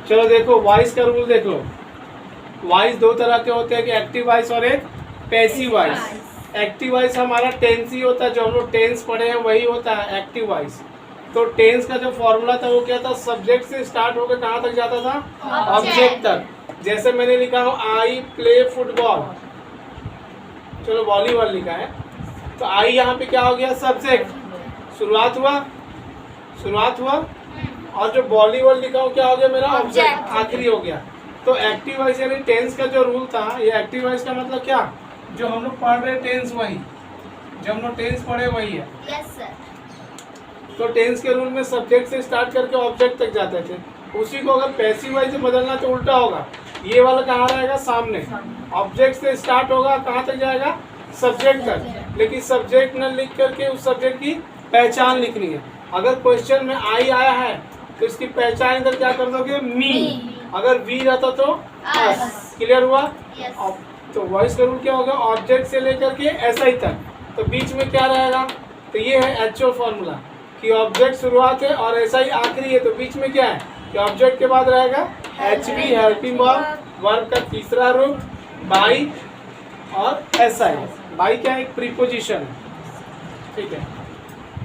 चलो देखो वॉइस का रूल देख लो। वॉइस दो तरह के होते हैं, कि एक्टिव वॉइस और एक पैसिव वॉइस। एक्टिव वॉइस हमारा टेंस ही होता है, जो हम लोग टेंस पढ़े हैं वही होता है एक्टिव वॉइस। तो टेंस का जो फॉर्मूला था वो क्या था, सब्जेक्ट से स्टार्ट होकर कहाँ तक जाता था, ऑब्जेक्ट तक। जैसे मैंने लिखा हूँ आई प्ले फुटबॉल, चलो वॉलीबॉल लिखा है, तो आई यहाँ पे क्या हो गया, सब्जेक्ट, शुरुआत हुआ और जो वॉलीबॉल लिखा हो क्या हो गया मेरा, ऑब्जेक्ट, आखिरी हो गया। तो एक्टिव वॉइस यानी टेंस का जो रूल था, ये एक्टिव वॉइस का मतलब क्या, जो हम लोग पढ़ रहे टेंस वही, जो हम लोग टेंस पढ़े वही है। Yes sir. तो टेंस के रूल में सब्जेक्ट से स्टार्ट करके ऑब्जेक्ट तक जाते थे। उसी को अगर पैसिव वॉइस से बदलना तो उल्टा होगा, ये वाला कहाँ रहेगा, सामने। ऑब्जेक्ट से स्टार्ट होगा, कहाँ तक जाएगा, सब्जेक्ट तक। लेकिन सब्जेक्ट न लिख करके उस सब्जेक्ट की पहचान लिखनी है। अगर क्वेश्चन में आई आया है तो इसकी पहचान इधर क्या कर दोगे, मी। अगर वी रहता तो अस। क्लियर हुआ। तो वॉइस का रूल क्या होगा, ऑब्जेक्ट से लेकर के एसआई तक, तो बीच में क्या रहेगा, तो ये है एक्चुअल फॉर्मूला कि ऑब्जेक्ट शुरुआत है और एसआई आखिरी है। तो बीच में क्या है कि ऑब्जेक्ट के बाद रहेगा एचवी हेल्पिंग वर्ब, वर्ब का तीसरा रूप बाई और एसआई। बाई क्या है, एक प्रीपोजिशन है, ठीक है।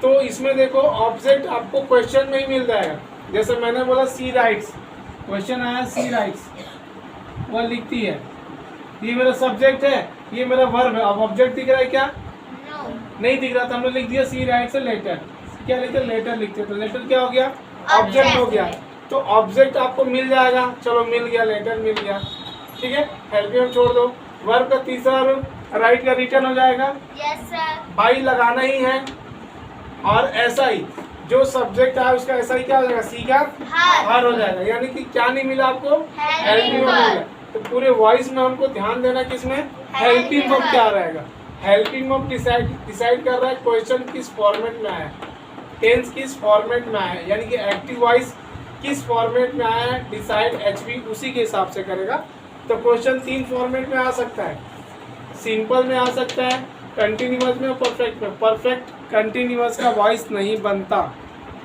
तो इसमें देखो ऑब्जेक्ट आपको क्वेश्चन में ही मिल जाएगा। जैसे मैंने बोला सी राइट्स, क्वेश्चन आया सी राइट्स, वह लिखती है, ये मेरा सब्जेक्ट है, ये मेरा वर्ब है। अब ऑब्जेक्ट दिख रहा है क्या, नहीं दिख रहा था, हमने लिख दिया सी राइट्स से लेटर। क्या लिखते, लेटर लिखते, तो लेटर क्या हो गया, ऑब्जेक्ट हो गया। तो ऑब्जेक्ट आपको मिल जाएगा, चलो मिल गया, लेटर मिल गया, ठीक है। हेल्पिंग छोड़ दो, वर्ब का तीसरा रूप राइट का रिटर्न हो जाएगा। Yes sir. बाई लगाना ही है, और ऐसा ही जो सब्जेक्ट है उसका ऐसा ही क्या हो जाएगा, सी का हर हो जाएगा। यानी कि क्या नहीं मिला आपको, हेल्पिंग वर्ब मिला। तो पूरे वॉइस में हमको ध्यान देना किसमें, हेल्पिंग वर्ब क्या रहेगा। हेल्पिंग वर्ब डिसाइड कर रहा है क्वेश्चन किस फॉर्मेट में आया है, टेंस किस फॉर्मेट में आया है, यानी कि एक्टिव वॉइस किस फॉर्मेट में आया है, डिसाइड एचवी उसी के हिसाब से करेगा। तो क्वेश्चन 3 फॉर्मेट में आ सकता है, सिंपल में आ सकता है, कंटिन्यूअस में और परफेक्ट में। परफेक्ट कंटिन्यूअस का वॉइस नहीं बनता।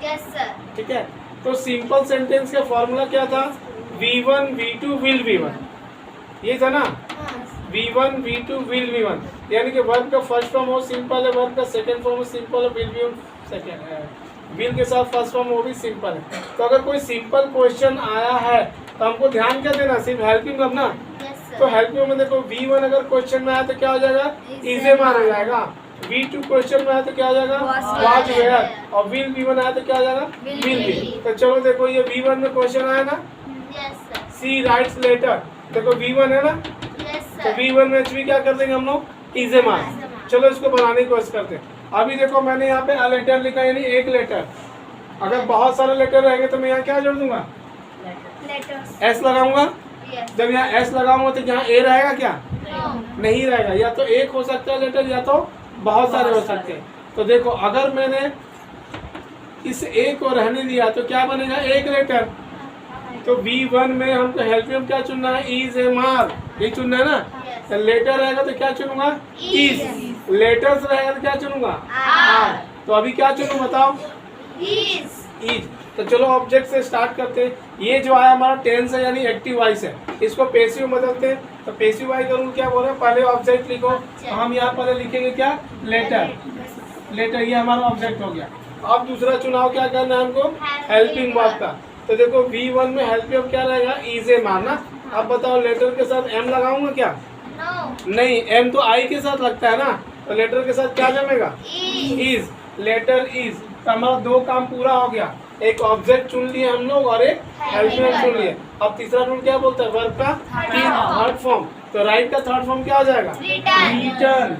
Yes sir. ठीक है। तो सिंपल सेंटेंस का फॉर्मूला क्या था, V1 V2 will V1, ये था ना, V1 V2 will V1। यानी कि वर्ब का फर्स्ट फॉर्म हो सिंपल है, वर्ब का सेकंड फॉर्म हो सिंपल है, विल भी सेकंड है, विल के साथ फर्स्ट फॉर्म वो भी सिंपल है। तो अगर कोई सिंपल क्वेश्चन आया है तो हमको ध्यान क्या देना, सिर्फ हेल्पिंग वर्ब ना। तो हेल्पिंग में देखो V1 अगर क्वेश्चन में आया तो क्या हो जाएगा, इज ए मार हो जाएगा। V2 क्वेश्चन में आया तो क्या हो जाएगा, वाज वेयर। और विल V1 आया तो क्या हो जाएगा, विल बी। तो चलो देखो ये V1 में क्वेश्चन आया ना, सी राइट्स लेटर, देखो V1 है ना, तो V1 में HV क्या कर देंगे हम लोग, इज ए मार। चलो इसको बनाने की कोशिश करते हैं। अभी देखो मैंने यहाँ पे अ लेटर लिखा, यानी एक लेटर। अगर बहुत सारे लेटर रहेंगे तो मैं यहाँ क्या जोड़ दूंगा, एस लगाऊंगा। जब यहाँ एस लगाऊंगा तो यहाँ ए रहेगा क्या, नहीं रहेगा। या तो एक हो सकता है लेटर, या तो बहुत सारे हो सकते हैं। तो देखो अगर मैंने इस ए को रहने दिया तो क्या बनेगा, एक लेटर। तो V1 में हमको हेल्पिंग क्या चुनना है, इज ए मार, ये चुनना है ना। तो लेटर रहेगा तो क्या चुनूंगा, इज। लेटर्स रहेगा तो क्या चुनूंगा, आर। तो अभी क्या चुनूं बताओ, इज। तो चलो ऑब्जेक्ट से स्टार्ट करते हैं। ये जो आया हमारा टेंस है यानी एक्टिव वॉइस है, इसको पैसिव बदलते हैं। तो पैसिव वॉइस का रूल क्या बोल रहे हैं, पहले ऑब्जेक्ट लिखो। तो हम यहाँ पहले लिखेंगे क्या, लेटर। लेटर ये हमारा ऑब्जेक्ट हो गया। अब दूसरा चुनाव क्या करना है हमको, हेल्पिंग वर्ब का। तो देखो V1 में हेल्पिंग क्या रहेगा, इज ए मारना। अब बताओ लेटर के साथ एम लगाऊंगा क्या, नहीं, एम तो आई के साथ लगता है ना। तो लेटर के साथ क्या जमेगा, इज। Letter is. तो हमारा 2 काम पूरा हो गया, एक ऑब्जेक्ट चुन लिए हम लोग और एक हेल्पिंग चुन लिए। अब तीसरा रूल क्या बोलता है, वर्ब का थर्ड फॉर्म। तो राइट का थर्ड फॉर्म क्या हो जाएगा, रिटर्न।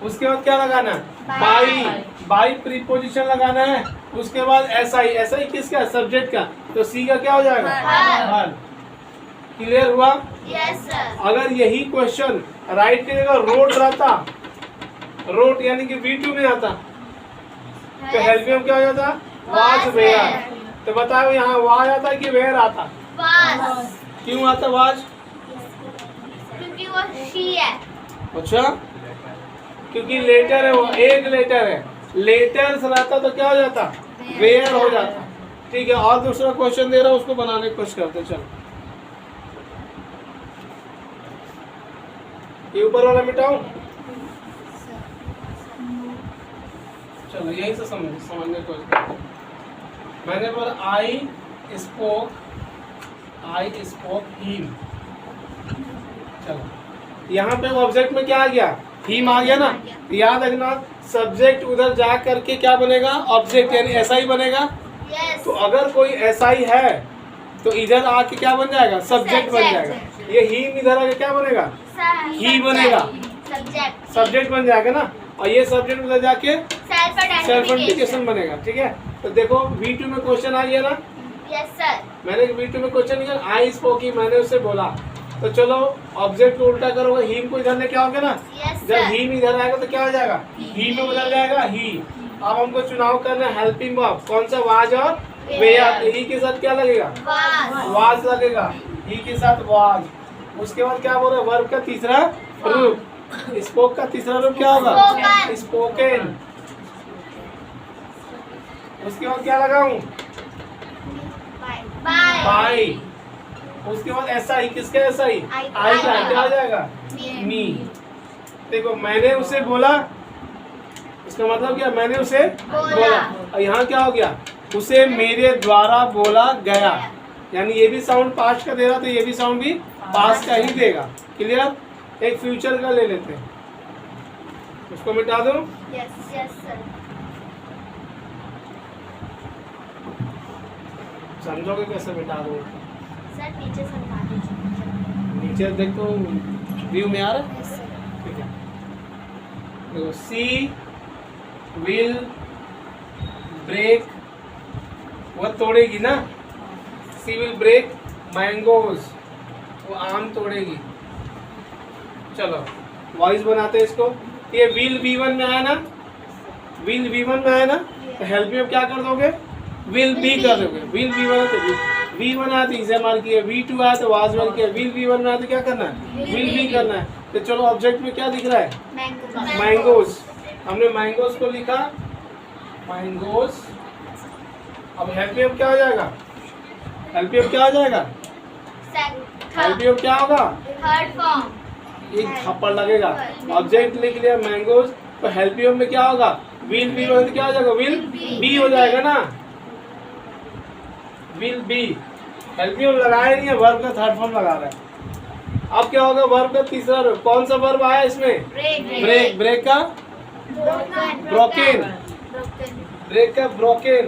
उसके बाद क्या लगाना है, बाई। बाई प्रीपोजिशन लगाना है। उसके बाद एसआई। एसआई किसका, सब्जेक्ट का। तो सी का क्या हो जाएगा, हर। क्लियर हुआ। Yes sir. अगर यही क्वेश्चन राइट की जगह रोड रहता, रोड यानी कि V2 में आता, तो हेल्पिंग क्या हो जाता, वाज वेयर। तो बताओ यहाँ वाज आता है कि वेयर आता, क्यों आता वाज, क्योंकि वो शी है। अच्छा, क्योंकि लेटर है, वो एक लेटर है। लेटर्स रहता तो क्या हो जाता, वेयर हो जाता। ठीक है, और दूसरा क्वेश्चन दे रहा हूँ, उसको बनाने की कोशिश करते हैं। चलो ये ऊपर वाला मिटाऊं। चलो यही से समझने की कोशिश करते हैं। मैंने बोला आई स्पोक हिम। चलो यहाँ पे ऑब्जेक्ट में क्या आ गया, हिम आ गया ना। याद रखना सब्जेक्ट उधर जा करके क्या बनेगा, ऑब्जेक्ट, यानी ऐसा ही बनेगा। Yes. तो अगर कोई ऐसा ही है तो इधर आके क्या बन जाएगा, सब्जेक्ट बन जाएगा। ये हिम इधर आके क्या बनेगा, ही बनेगा, सब्जेक्ट सब्जेक्ट बन जाएगा ना। और ये सब्जेक्ट उधर जाके सेल्फ सेल्फ आइडेंटिफिकेशन बनेगा। ठीक है, तो देखो V2 में क्वेश्चन आ गया ना। Yes sir. मैंने V2 में क्वेश्चन किया, आई स्पोक ही, मैंने उससे बोला। तो चलो ऑब्जेक्ट को उल्टा करोगे, हिम को इधर लेके आओगे ना। यस जब सर। हिम इधर आएगा तो क्या हो जाएगा, ही में बदल जाएगा ही। अब हमको चुनाव करना है हेल्पिंग वर्ब, कौन सा, वाज और वेयर। ही के साथ क्या लगेगा, वाज। वाज लगेगा, ही के साथ वाज। उसके बाद क्या बोल रहे, वर्ब का तीसरा रूप, स्पोक का तीसरा रूप क्या होगा, Spoken. स्पोकन। उसके बाद क्या लगाऊं, बाय। बाई। उसके बाद ऐसा ही, किसका ऐसा ही, आई आई का क्या आ जाएगा, मी। देखो मैंने उसे बोला, इसका मतलब क्या, मैंने उसे बोला। और यहाँ क्या हो गया, उसे मेरे द्वारा बोला गया। यानी ये भी साउंड पास्ट का दे रहा, तो ये भी साउंड भी पास्ट का ही देगा। क्लियर। एक फ्यूचर का ले लेते हैं, उसको मिटा दो। Yes yes sir. समझोगे कैसे मिटा दो, सर नीचे सरका दीजिए। नीचे देखो व्यू में आ रहा है। Yes sir. ठीक है, देखो सी विल ब्रेक, वो तोड़ेगी ना, सी विल ब्रेक मैंगोज, वो आम तोड़ेगी। चलो वॉइस बनाते हैं इसको। ये विल V1 में आया ना, विल V1 में आया ना, तो हेल्प में क्या कर दोगे, विल बी कर दोगे। विल V1 है तो V1 आया तो इसे मार किया, V2 आया तो वाज मार किया, विल V1 में आया तो क्या करना है, विल बी करना है। तो चलो ऑब्जेक्ट में क्या दिख रहा है, मैंगो। मैंगोज। हमने मैंगोज को लिखा, मैंगोज। अब हेल्प क्या हो जाएगा, हेल्प क्या हो जाएगा, हेल्प क्या होगा, थर्ड फॉर्म। एक थप्पड़ लगेगा। ऑब्जेक्ट लिख लिया मैंगोज, तो हेल्प में क्या होगा, विल बी तो क्या हो जाएगा, विल बी हो जाएगा ना, विल बी। हेल्प लगाया नहीं है, वर्ब का थर्ड फॉर्म लगा रहा है। अब क्या होगा, वर्ब का तीसरा रूप, कौन सा वर्ब आया इसमें, ब्रेक। ब्रेक का ब्रोकन, ब्रेक का ब्रोकन,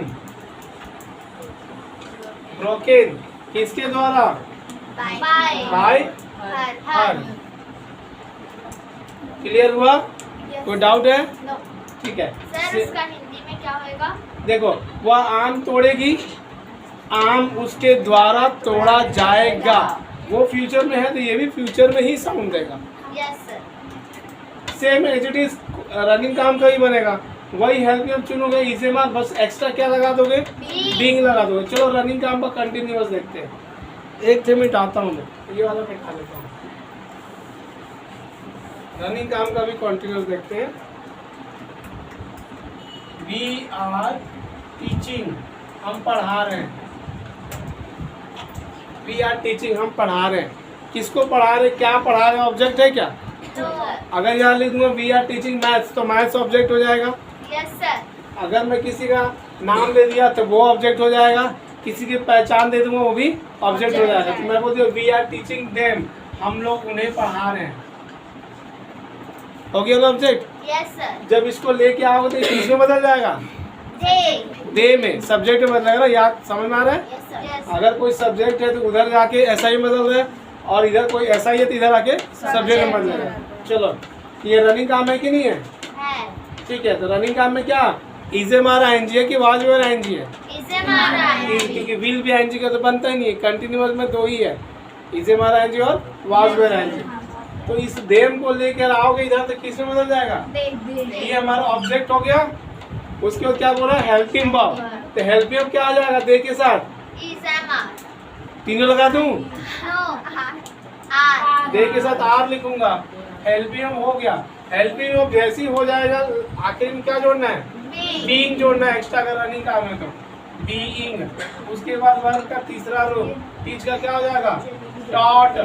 ब्रोकन किसके द्वारा, बाय हर। क्लियर हुआ, कोई डाउट है, ठीक है। सर इसका हिंदी में क्या होएगा, देखो वह आम तोड़ेगी, आम उसके द्वारा तोड़ा जाएगा। वो फ्यूचर में है तो ये भी फ्यूचर में ही साउंड देगा। Yes sir. Same as it is running काम का ही बनेगा। वही हेल्प में चुनोगे, इसे मार, बस एक्स्ट्रा क्या लगा दोगे, बीइंग लगा दोगे। चलो रनिंग काम का कंटिन्यूअस देखते हैं। एक थे मिटाता हूँ, ये वाला मिटा लेता हूँ। रनिंग काम का भी कंटिन्यूअस देखते हैं। वी आर टीचिंग, हम पढ़ा रहे हैं। वी आर टीचिंग, हम पढ़ा रहे हैं। किसको पढ़ा रहे, क्या पढ़ा रहे हैं, ऑब्जेक्ट है क्या। अगर यहाँ लिख दूंगा वी आर टीचिंग मैथ्स, तो मैथ्स ऑब्जेक्ट हो जाएगा। Yes sir. अगर मैं किसी का नाम दे दिया तो वो ऑब्जेक्ट हो जाएगा। किसी की पहचान दे दूंगा वो भी ऑब्जेक्ट हो जाएगा। तो मैं बोलती हूँ वी आर टीचिंग देम, हम लोग उन्हें पढ़ा रहे हैं। हो गया ना ऑब्जेक्ट। Yes sir. जब इसको लेके आओगे तो किसमें बदल जाएगा, दे में, सब्जेक्ट में बदलेगा ना। याद समझ में आ रहा है। Yes sir. यस अगर कोई सब्जेक्ट है तो उधर जाके ऐसा ही बदल रहा है, और इधर कोई ऐसा ही है तो इधर आके सब्जेक्ट में बदल रहा है। चलो ये रनिंग काम है कि नहीं है, है। ठीक है। तो रनिंग काम में क्या, इसे मारा एनजी है कि वाज में एनजी है, इसे मारा है। क्योंकि विल भी एनजी का तो बनता ही नहीं है। कंटिन्यूअस में दो ही है, इसे मारा एनजी और वाज में एनजी। तो इस देम को लेकर आओगे इधर तो किस में बदल जाएगा, ये हमारा ऑब्जेक्ट हो गया। उसके बाद क्या बोला, हेल्पिंग वर्ब। तो हेल्पिंग क्या आ जाएगा, दे के साथ तीनों लगा दूं, दे के साथ आर लिखूंगा, हेल्पिंग हो गया। हेल्पिंग वर्ब जैसी हो जाएगा, आखिर में क्या जोड़ना है, बीइंग जोड़ना है एक्स्ट्रा। अगर रनिंग काम है तो बीइंग। उसके बाद वर्ब का तीसरा रूप टीच का क्या हो जाएगा? टॉट।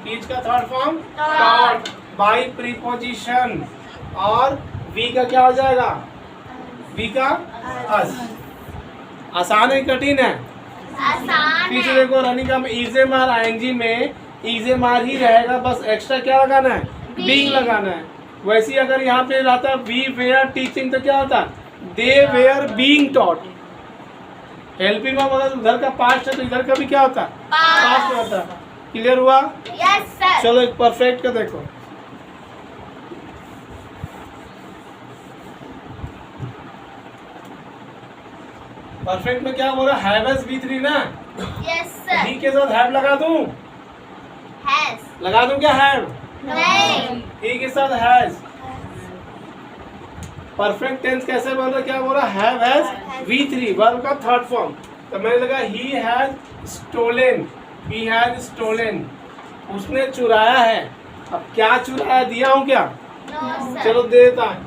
टीच का third form taught by preposition. और वी का क्या हो जाएगा? वी का अस। आसान है कठिन है? आसान पीछे है। देखो रनिंग का इजे मार आईएनजी में इजे मार ही रहेगा, बस एक्स्ट्रा क्या लगाना है? बीइंग लगाना है। वैसे ही अगर यहाँ पे रहता वी वेयर टीचिंग तो क्या होता? दे वेयर बीइंग टॉट। हेल्पिंग में अगर उधर का पास्ट है तो इधर का भी क्या होता? पास्ट होता। क्लियर हुआ? Yes sir. चलो एक परफेक्ट का देखो। परफेक्ट में क्या बोल रहा है? हैव एस V3 ना? Yes sir. ही के साथ हैव लगा दूं? हैज। लगा दूं क्या हैव? नहीं। ही के साथ हैज। परफेक्ट टेंस कैसे बोल रहा? क्या बोल रहा? हैव हैज V3 वर्ब का थर्ड फॉर्म। तो मैंने लगा ही has stolen. He has stolen. उसने चुराया है। अब क्या चुराया? दिया हूं क्या? No sir. चलो दे देता है।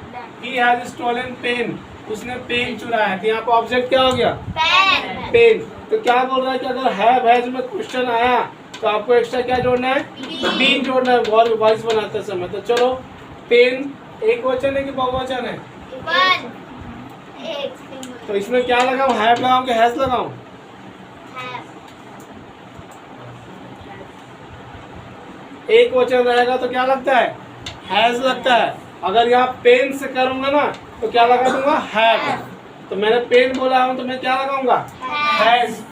He has stolen pen. उसने पेन चुराया है। तो यहाँ पे ऑब्जेक्ट क्या हो गया? पेन। पेन। तो क्या बोल रहा है कि अगर हैव हैज में क्वेश्चन आया तो आपको एक्स्ट्रा क्या जोड़ना है? बीन जोड़ना है वॉइस बनाते समय। तो चलो पेन एक वचन है कि बहुवचन है? वन। एक। तो इसमें क्या लगाऊं? हैव लगाऊं कि हैज लगाऊं? हैव। एक वचन रहेगा तो क्या लगता है? हैज लगता है। अगर यहाँ पेन से करूंगा ना तो क्या लगा दूंगा? हैव। तो मैंने पेन बोला हूं तो मैं क्या लगाऊंगा? हैज।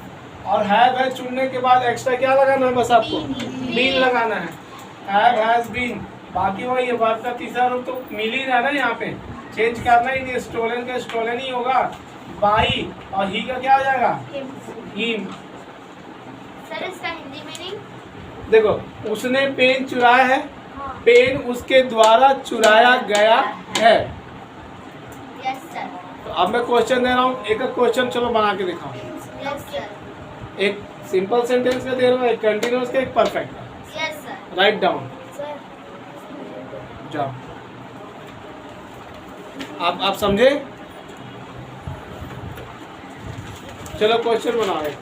और हैव हैज चुनने के बाद एक्स्ट्रा क्या लगाना है? बस आपको बीन लगाना है। Have has been. बाकी वही है, वर्ब का तीसरा रूप तो मिल ही रहा है ना, यहाँ पे चेंज करना ही नहीं। स्टोलन का स्टोलन ही होगा। बाई और ही का क्या हो जाएगा? हिम। सर इसका हिंदी मीनिंग? देखो उसने पेन चुराया है। पेन उसके द्वारा चुराया गया है। Yes sir. तो अब मैं क्वेश्चन दे रहा हूँ, एक एक क्वेश्चन चलो बना के दिखाओ। Yes sir. एक सिंपल सेंटेंस का दे रहा हूँ, एक कंटिन्यूअस का, एक परफेक्ट का। Yes sir. Write down. Sir. जाओ। आप समझे? चलो क्वेश्चन बनाओ। एक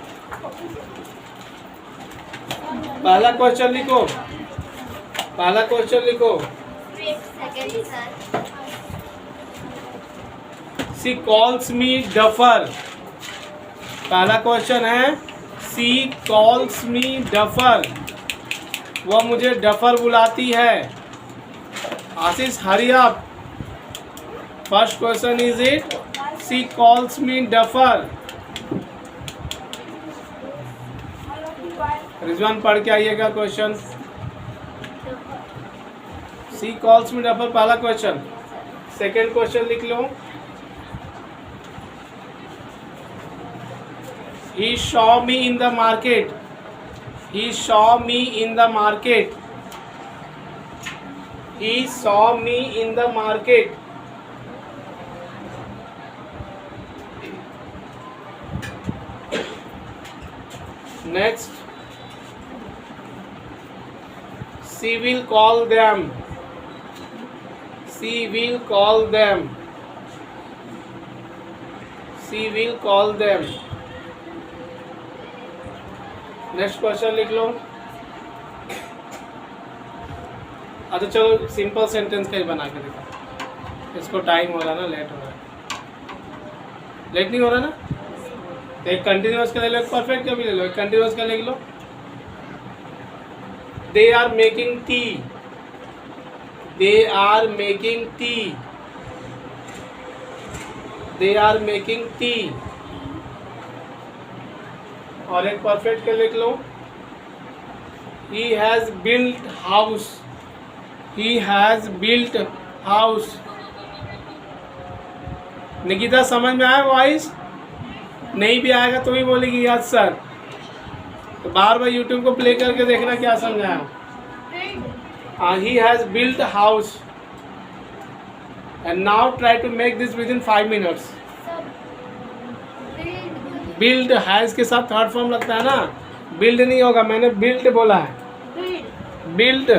पहला क्वेश्चन लिखो। पहला क्वेश्चन लिखो। एक सेकंड सर। सी कॉल्स मी डफर। पहला क्वेश्चन है सी कॉल्स मी डफर। वह मुझे डफर बुलाती है। Ashish hurry up. First question is it she calls me duffer. Rizwan पढ़ के आइएगा question. She calls me duffer पहला क्वेश्चन। सेकेंड क्वेश्चन लिख लो। He saw me in the market. He saw me in the market. He saw me in the market. Next. She will call them. She will call them. She will call them. Next question लिख लो। अच्छा चलो simple sentence का ही बना के देखो। इसको time हो रहा है ना, लेट हो रहा है। लेट नहीं हो रहा ना? तो एक कंटिन्यूअस का ले लो, एक परफेक्ट का भी ले लो। एक कंटिन्यूअस का लिख लो। They are making tea. They are making tea. They are making tea. और एक परफेक्ट के लिख लो। He has built house. He has built house. Nikita समझ में आया वॉइस? नहीं भी आएगा तो भी बोलेगी यस सर। तो बार बार यूट्यूब को प्ले करके देखना क्या समझाया। He has built house. And now try to make this within 5 minutes. Build has के साथ थर्ड फॉर्म लगता है ना, बिल्ड नहीं होगा। मैंने बिल्ड बोला है। बिल्ड